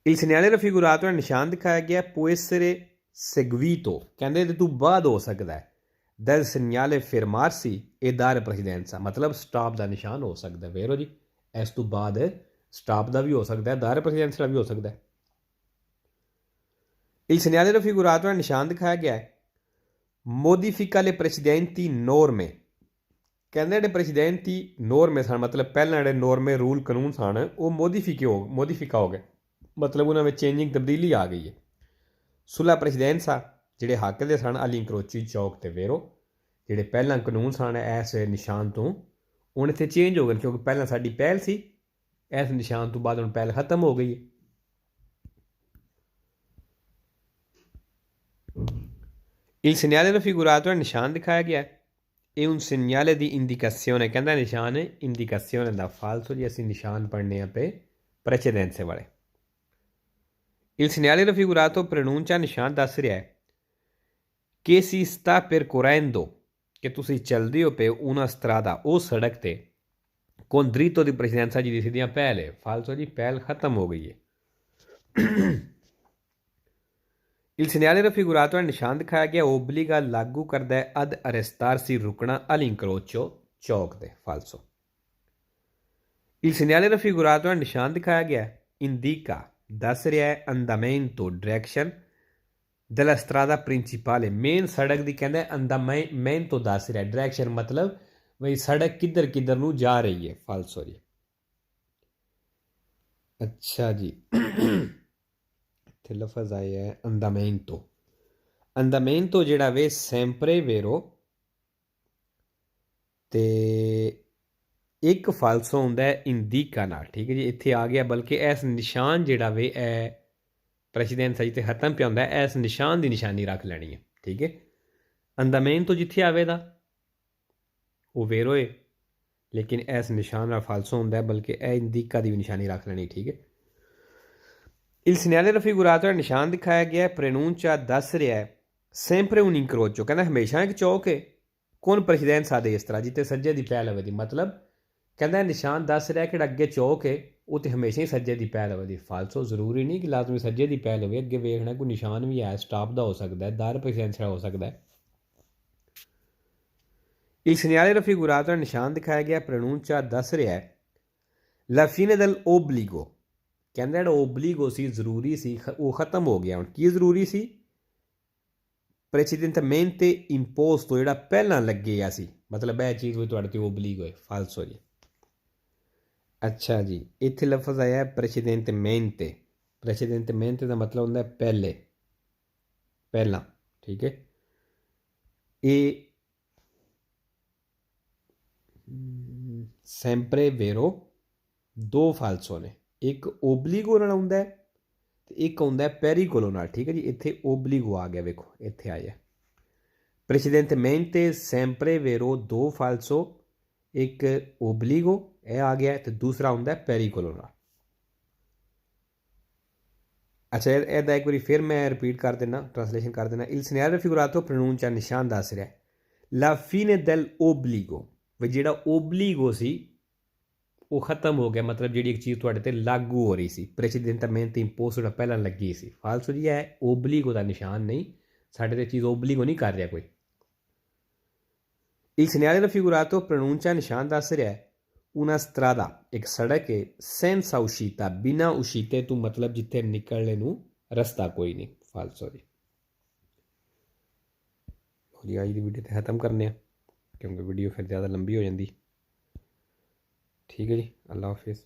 Il segnale raffigurato è ਨਿਸ਼ਾਨ ਦਿਖਾਇਆ ਗਿਆ può essere seguito, ਕਹਿੰਦੇ ਤੇ ਤੋਂ ਬਾਅਦ ਹੋ ਸਕਦਾ ਹੈ del segnale fermarsi e dare precedenza, ਮਤਲਬ ਸਟਾਪ ਦਾ ਨਿਸ਼ਾਨ ਹੋ ਸਕਦਾ ਹੈ ਵੇਰੋ ਜੀ। ਇਸ ਤੋਂ ਬਾਅਦ ਸਟਾਪ ਦਾ ਵੀ ਹੋ ਸਕਦਾ ਹੈ, dare precedenza ਦਾ ਵੀ ਹੋ ਸਕਦਾ ਹੈ। Il segnale raffigurato è ਨਿਸ਼ਾਨ ਦਿਖਾਇਆ ਗਿਆ ਹੈ modifica le precedenti norme, ਕਹਿੰਦੇ ਜਿਹੜੇ ਪ੍ਰੈਸੀਡੈਂਟੀ ਨੋਰਮੇ ਸਨ, ਮਤਲਬ ਪਹਿਲਾਂ ਜਿਹੜੇ ਨੋਰਮੇ ਰੂਲ ਕਾਨੂੰਨ ਸਨ ਉਹ ਮੋਡੀਫਿਕਾ ਹੋ ਗਏ, ਮਤਲਬ ਉਹਨਾਂ ਵਿੱਚ ਚੇਂਜਿੰਗ ਤਬਦੀਲੀ ਆ ਗਈ ਹੈ। ਸੁਲਾ ਪ੍ਰੈਸੀਡੈਂਸਾ ਜਿਹੜੇ ਹੱਕ ਦੇ ਸਨ ਅਲੀ ਇੰਕਰੋਚੀ ਚੌਕ ਤੇ ਵੇਰੋ, ਜਿਹੜੇ ਪਹਿਲਾਂ ਕਾਨੂੰਨ ਸਨ ਇਸ ਨਿਸ਼ਾਨ ਤੋਂ ਹੁਣ ਇੱਥੇ ਚੇਂਜ ਹੋ ਗਏ ਕਿਉਂਕਿ ਪਹਿਲਾਂ ਸਾਡੀ ਪਹਿਲ ਸੀ, ਇਸ ਨਿਸ਼ਾਨ ਤੋਂ ਬਾਅਦ ਹੁਣ ਪਹਿਲ ਖਤਮ ਹੋ ਗਈ ਹੈ। Il segnale raffigurato è ਨਿਸ਼ਾਨ ਦਿਖਾਇਆ ਗਿਆ è un segnale di indicazione, ਕਹਿੰਦਾ ਨਿਸ਼ਾਨ ਹੈ ਇੰਡੀਕੇਸ਼ਨ ਦਾ। ਫਾਲਸੋ ਜੀ ਅਸੀਂ ਨਿਸ਼ਾਨ ਪੜ੍ਹਨੇ ਆ ਪਏ ਪ੍ਰੈਸੀਡੈਂਸੇ ਵਾਲੇ। Il segnale raffigurato pronuncia ਨਿਸ਼ਾਨ ਦੱਸ ਰਿਹਾ ਹੈ che si sta percorrendo, ਕਿ ਤੁਸੀਂ ਚੱਲਦੇ ਹੋ ਪਏ una strada ਉਹ ਸੜਕ ਤੇ con dritto di precedenza ਜਿਹਦੀ ਸਿੱਧੀਆਂ ਪਹਿਲ ਹੈ। ਫਾਲਸੋ ਜੀ ਪਹਿਲ ਖਤਮ ਹੋ ਗਈ ਹੈ। Il segnale raffigurato è ਨਿਸ਼ਾਨ ਦਿਖਾਇਆ ਗਿਆ obbliga ਲਾਗੂ ਕਰਦਾ ਹੈ ad arrestarsi ਰੁਕਣਾ all'incrocio ਚੌਕ ਤੇ। ਫਾਲਸੋ। Il segnale raffigurato è ਨਿਸ਼ਾਨ ਦਿਖਾਇਆ ਗਿਆ indica ਦੱਸ ਰਿਹਾ ਹੈ andamento direction della strada principale, main ਸੜਕ ਦੀ ਕਹਿੰਦਾ andamento ਦੱਸ ਰਿਹਾ, ਡਾਇਰੈਕਸ਼ਨ ਮਤਲਬ ਵਈ ਸੜਕ ਕਿੱਧਰ ਨੂੰ ਜਾ ਰਹੀ ਹੈ। ਫਾਲਸੋ ਜੀ। ਅੱਛਾ ਜੀ ਇੱਥੇ ਲਫ਼ਜ਼ ਆਇਆ ਹੈ ਅੰਦਾਮੈਂਟੋ ਜਿਹੜਾ ਵੇ ਸੈਂਪਰੇ ਵੇਰੋ ਤੇ ਇੱਕ ਫਾਲਸੋ ਹੁੰਦਾ ਹੈ ਇੰਡੀਕਾ ਨਾਲ। ਠੀਕ ਹੈ ਜੀ, ਇੱਥੇ ਆ ਗਿਆ ਬਲਕਿ ਇਸ ਨਿਸ਼ਾਨ ਜਿਹੜਾ ਵੇ ਇਹ ਪ੍ਰੈਸੀਡੈਂਸਾ ਜਿੱਥੇ ਖਤਮ ਪਿਆ ਹੁੰਦਾ ਇਸ ਨਿਸ਼ਾਨ ਦੀ ਨਿਸ਼ਾਨੀ ਰੱਖ ਲੈਣੀ ਹੈ। ਠੀਕ ਹੈ, ਅੰਦਾਮੈਂਟੋ ਜਿੱਥੇ ਆਵੇਗਾ ਉਹ ਵੇਰੋ ਹੈ, ਲੇਕਿਨ ਇਸ ਨਿਸ਼ਾਨ ਨਾਲ ਫਾਲਸੋ ਹੁੰਦਾ ਬਲਕਿ ਇਹ ਇੰਡੀਕਾ ਦੀ ਵੀ ਨਿਸ਼ਾਨੀ ਰੱਖ ਲੈਣੀ। ਠੀਕ ਹੈ। Il segnale raffigurato è ਨਿਸ਼ਾਨ ਦਿਖਾਇਆ ਗਿਆ ਪ੍ਰੈਨੂncia ਦੱਸ ਰਿਹਾ ਹੈ sempre un incrocio, ਕਹਿੰਦਾ ਹਮੇਸ਼ਾ ਇੱਕ ਚੌਕ ਹੈ con precedenza a destra ਜਿੱਥੇ ਸੱਜੇ ਦੀ ਪਹਿਲ ਹੋਵੇ ਦੀ, ਮਤਲਬ ਕਹਿੰਦਾ ਨਿਸ਼ਾਨ ਦੱਸ ਰਿਹਾ ਕਿ ਅੱਗੇ ਚੌਕ ਹੈ ਉਹ ਤੇ ਹਮੇਸ਼ਾ ਹੀ ਸੱਜੇ ਦੀ ਪਹਿਲ ਹੋਵੇ ਦੀ। ਫਾਲਸੋ ਜ਼ਰੂਰੀ ਨਹੀਂ ਕਿ ਲਾਜ਼ਮੀ ਸੱਜੇ ਦੀ ਪਹਿਲ ਹੋਵੇ, ਅੱਗੇ ਵੇਖਣਾ ਕੋਈ ਨਿਸ਼ਾਨ ਵੀ ਹੈ ਸਟਾਪ ਦਾ ਹੋ ਸਕਦਾ ਹੈ, ਦਾਰ precedenza ਹੋ ਸਕਦਾ ਹੈ। Il segnale raffigurato ਨਿਸ਼ਾਨ ਦਿਖਾਇਆ ਗਿਆ ਪ੍ਰੈਨੂncia ਦੱਸ ਰਿਹਾ ਹੈ la fine del obbligo, ਕਹਿੰਦਾ ਜਿਹੜਾ ਓਬਲੀਗੋ ਸੀ ਜ਼ਰੂਰੀ ਸੀ ਉਹ ਖਤਮ ਹੋ ਗਿਆ। ਹੁਣ ਕੀ ਜ਼ਰੂਰੀ ਸੀ? ਪ੍ਰੈਸੀਡੈਂਟਮੈਂਟੇ ਇੰਪੋਸਟੋ ਜਿਹੜਾ ਪਹਿਲਾਂ ਲੱਗਿਆ ਸੀ, ਮਤਲਬ ਇਹ ਚੀਜ਼ ਵੀ ਤੁਹਾਡੇ ਤੇ ਓਬਲੀਗੋ ਹੈ। ਫਾਲਸੋ ਜੀ। ਅੱਛਾ ਜੀ ਇੱਥੇ ਲਫ਼ਜ਼ ਆਇਆ ਪ੍ਰੈਸੀਡੈਂਟਮੈਂਟੇ ਦਾ ਮਤਲਬ ਹੁੰਦਾ ਪਹਿਲਾਂ। ਠੀਕ ਹੈ, ਇਹ ਸੈਂਪਰੇ ਵੇਰੋ ਦੋ ਫਾਲਸੋ ਨੇ, ਇੱਕ ਓਬਲੀਗੋ ਨਾਲ ਆਉਂਦਾ ਹੈ ਤੇ ਇੱਕ ਆਉਂਦਾ ਪੈਰੀਕੋਲੋ ਨਾਲ। ਠੀਕ ਹੈ ਜੀ, ਇੱਥੇ ਓਬਲੀਗੋ ਆ ਗਿਆ, ਵੇਖੋ ਇੱਥੇ ਆਇਆ ਪ੍ਰੈਸੀਡੈਂਟਮੈਂਟੇ ਸੈਂਪਰੇ ਵੇਰੋ ਦੋ ਫਾਲਸੋ, ਇੱਕ ਓਬਲੀਗੋ ਇਹ ਆ ਗਿਆ ਤੇ ਦੂਸਰਾ ਆਉਂਦਾ ਪੈਰੀਕੋਲੋ ਨਾਲ। ਅੱਛਾ ਇਹਦਾ ਇੱਕ ਵਾਰੀ ਫਿਰ ਮੈਂ ਰਿਪੀਟ ਕਰ ਦਿੰਦਾ, ਟ੍ਰਾਂਸਲੇਸ਼ਨ ਕਰ ਦਿੰਦਾ। Il segnale raffigurato pronuncia ਨਿਸ਼ਾਨ ਦੱਸ ਰਿਹਾ la fine del obbligo, ਵੀ ਜਿਹੜਾ ਓਬਲੀਗੋ ਸੀ ਉਹ ਖਤਮ ਹੋ ਗਿਆ, ਮਤਲਬ ਜਿਹੜੀ ਇੱਕ ਚੀਜ਼ ਤੁਹਾਡੇ ਤੇ ਲਾਗੂ ਹੋ ਰਹੀ ਸੀ ਪ੍ਰੈਸੀਡੈਂਟਮੈਂਟੇ ਇੰਪੋਸਟੋ ਜਿਹੜਾ ਪਹਿਲਾਂ ਲੱਗੀ ਸੀ। ਫਾਲਸੋ ਜੀ ਇਹ ਓਬਲੀਗੋ ਦਾ ਨਿਸ਼ਾਨ ਨਹੀਂ, ਸਾਡੇ ਤੇ ਚੀਜ਼ ਓਬਲੀਗੋ ਨਹੀਂ ਕਰ ਰਿਹਾ ਕੋਈ। Il segnale raffigurato pronuncia ਨਿਸ਼ਾਨ ਦੱਸ ਰਿਹਾ una strada, ਇੱਕ ਸੜਕ ਹੈ senza uscita, ਬਿਨਾਂ ਉਸ਼ੀਤੇ ਤੋਂ, ਮਤਲਬ ਜਿੱਥੇ ਨਿਕਲਣੇ ਨੂੰ ਰਸਤਾ ਕੋਈ ਨਹੀਂ। ਫਾਲਸੋ ਜੀ। ਅੱਜ ਦੀ ਵੀਡੀਓ ਤੇ ਖਤਮ ਕਰਨੇ ਆ ਕਿਉਂਕਿ ਵੀਡੀਓ ਫਿਰ ਜ਼ਿਆਦਾ ਲੰਬੀ ਹੋ ਜਾਂਦੀ। ਠੀਕ ਹੈ ਜੀ, ਅੱਲਾ ਹਾਫਿਜ਼।